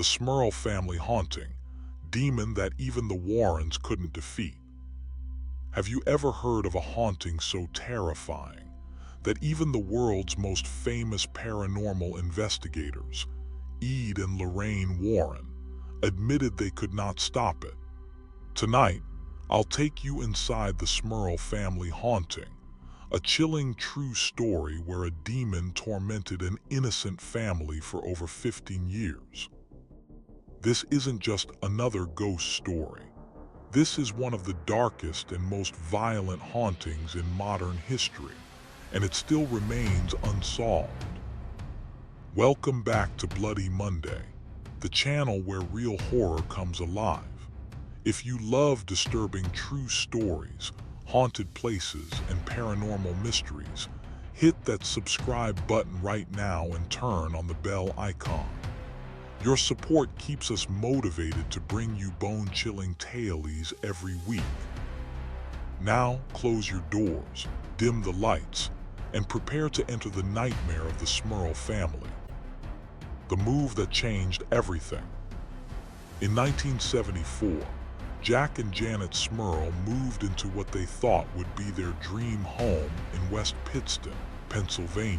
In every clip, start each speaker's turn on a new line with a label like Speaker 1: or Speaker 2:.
Speaker 1: the Smurl family haunting, demon that even the Warrens couldn't defeat. Have you ever heard of a haunting so terrifying that even the world's most famous paranormal investigators, Ed and Lorraine Warren, admitted they could not stop it? Tonight, I'll take you inside the Smurl family haunting, a chilling true story where a demon tormented an innocent family for over 15 years. This isn't just another ghost story. This is one of the darkest and most violent hauntings in modern history, and it still remains unsolved. Welcome back to Bloody Monday, the channel where real horror comes alive. If you love disturbing true stories, haunted places, and paranormal mysteries, hit that subscribe button right now and turn on the bell icon. Your support keeps us motivated to bring you bone-chilling tales every week. Now, close your doors, dim the lights, and prepare to enter the nightmare of the Smurl family. The move that changed everything. In 1974, Jack and Janet Smurl moved into what they thought would be their dream home in West Pittston, Pennsylvania.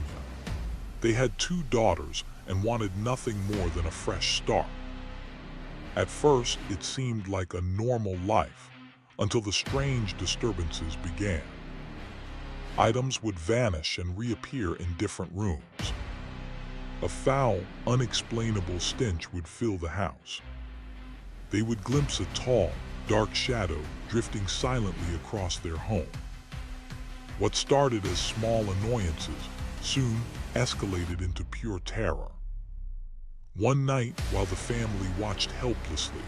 Speaker 1: They had 2 daughters and wanted nothing more than a fresh start. At first, it seemed like a normal life, until the strange disturbances began. Items would vanish and reappear in different rooms. A foul, unexplainable stench would fill the house. They would glimpse a tall, dark shadow drifting silently across their home. What started as small annoyances soon escalated into pure terror. One night, while the family watched helplessly,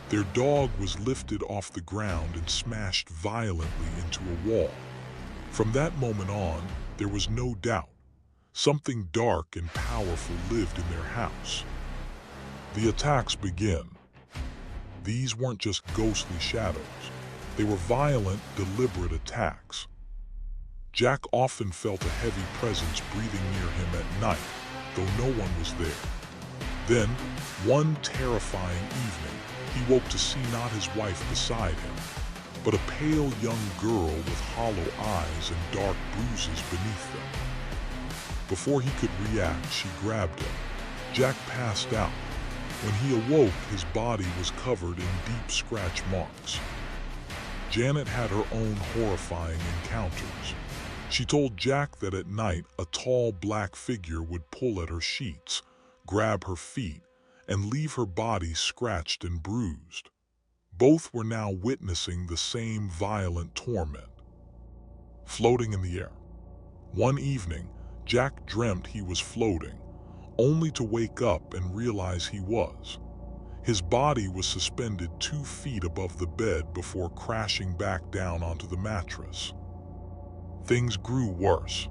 Speaker 1: their dog was lifted off the ground and smashed violently into a wall. From that moment on, there was no doubt. Something dark and powerful lived in their house. The attacks begin. These weren't just ghostly shadows. They were violent, deliberate attacks. Jack often felt a heavy presence breathing near him at night, though no one was there. Then, one terrifying evening, he woke to see not his wife beside him, but a pale young girl with hollow eyes and dark bruises beneath them. Before he could react, she grabbed him. Jack passed out. When he awoke, his body was covered in deep scratch marks. Janet had her own horrifying encounters. She told Jack that at night, a tall black figure would pull at her sheets, grab her feet, and leave her body scratched and bruised. Both were now witnessing the same violent torment. Floating in the air. One evening, Jack dreamt he was floating, only to wake up and realize he was. His body was suspended 2 feet above the bed before crashing back down onto the mattress. Things grew worse.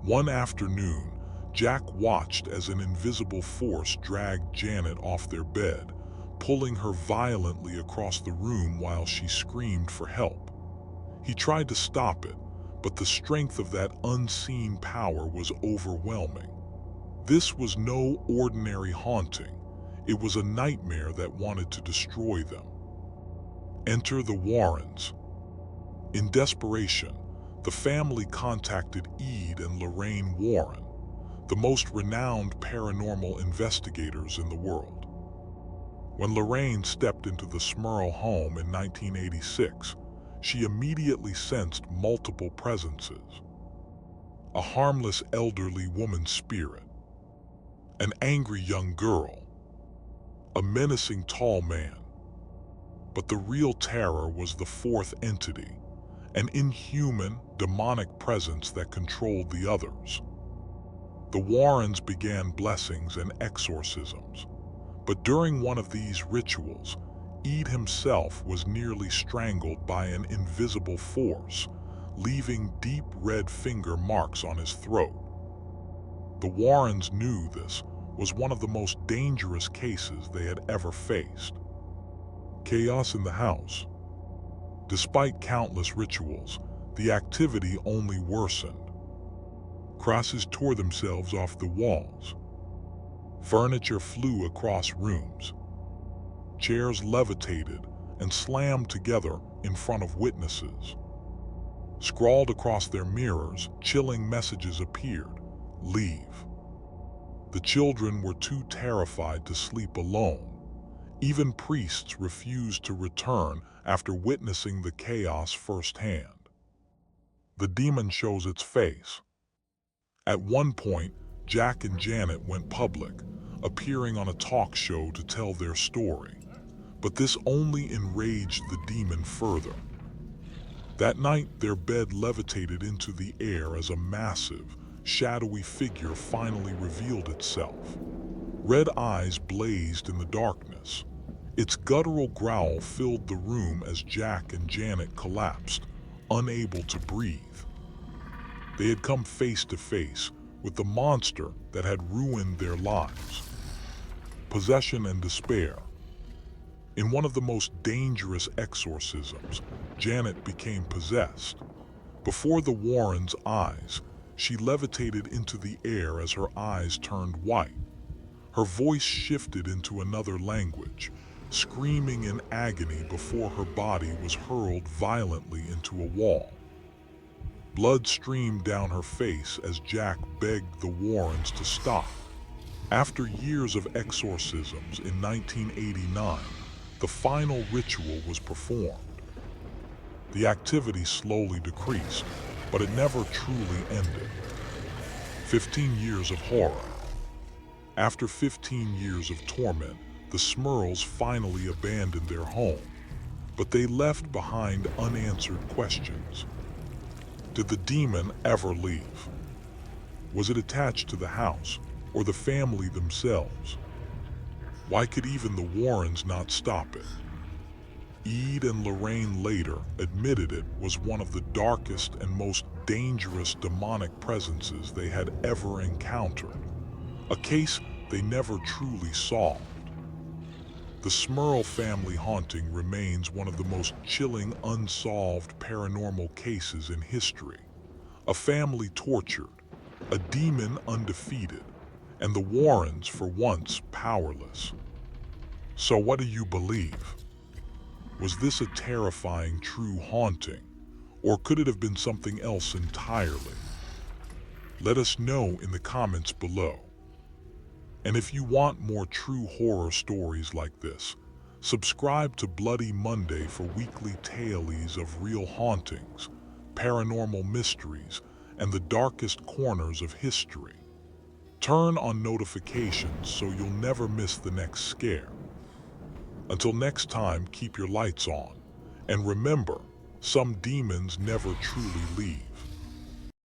Speaker 1: One afternoon, Jack watched as an invisible force dragged Janet off their bed, pulling her violently across the room while she screamed for help. He tried to stop it, but the strength of that unseen power was overwhelming. This was no ordinary haunting. It was a nightmare that wanted to destroy them. Enter the Warrens. In desperation, the family contacted Ed and Lorraine Warren, the most renowned paranormal investigators in the world. When Lorraine stepped into the Smurl home in 1986, she immediately sensed multiple presences. A harmless elderly woman's spirit, an angry young girl, a menacing tall man. But the real terror was the 4th entity, an inhuman, demonic presence that controlled the others. The Warrens began blessings and exorcisms, but during one of these rituals, Ed himself was nearly strangled by an invisible force, leaving deep red finger marks on his throat. The Warrens knew this was one of the most dangerous cases they had ever faced. Chaos in the house. Despite countless rituals, the activity only worsened. Crosses tore themselves off the walls. Furniture flew across rooms. Chairs levitated and slammed together in front of witnesses. Scrawled across their mirrors, chilling messages appeared. Leave. The children were too terrified to sleep alone. Even priests refused to return after witnessing the chaos firsthand. The demon shows its face. At one point, Jack and Janet went public, appearing on a talk show to tell their story. But this only enraged the demon further. That night, their bed levitated into the air as a massive, shadowy figure finally revealed itself. Red eyes blazed in the darkness. Its guttural growl filled the room as Jack and Janet collapsed, unable to breathe. They had come face to face with the monster that had ruined their lives. Possession and despair. In one of the most dangerous exorcisms, Janet became possessed. Before the Warrens' eyes, she levitated into the air as her eyes turned white. Her voice shifted into another language, screaming in agony before her body was hurled violently into a wall. Blood streamed down her face as Jack begged the Warrens to stop. After years of exorcisms in 1989, the final ritual was performed. The activity slowly decreased, but it never truly ended. 15 years of horror. After 15 years of torment, the Smurls finally abandoned their home, but they left behind unanswered questions. Did the demon ever leave? Was it attached to the house or the family themselves? Why could even the Warrens not stop it? Ede and Lorraine later admitted it was one of the darkest and most dangerous demonic presences they had ever encountered, a case they never truly solved. The Smurl family haunting remains one of the most chilling unsolved paranormal cases in history. A family tortured, a demon undefeated, and the Warrens for once powerless. So what do you believe? Was this a terrifying true haunting, or could it have been something else entirely? Let us know in the comments below. And if you want more true horror stories like this, subscribe to Bloody Monday for weekly tales of real hauntings, paranormal mysteries, and the darkest corners of history. Turn on notifications so you'll never miss the next scare. Until next time, keep your lights on. And remember, some demons never truly leave.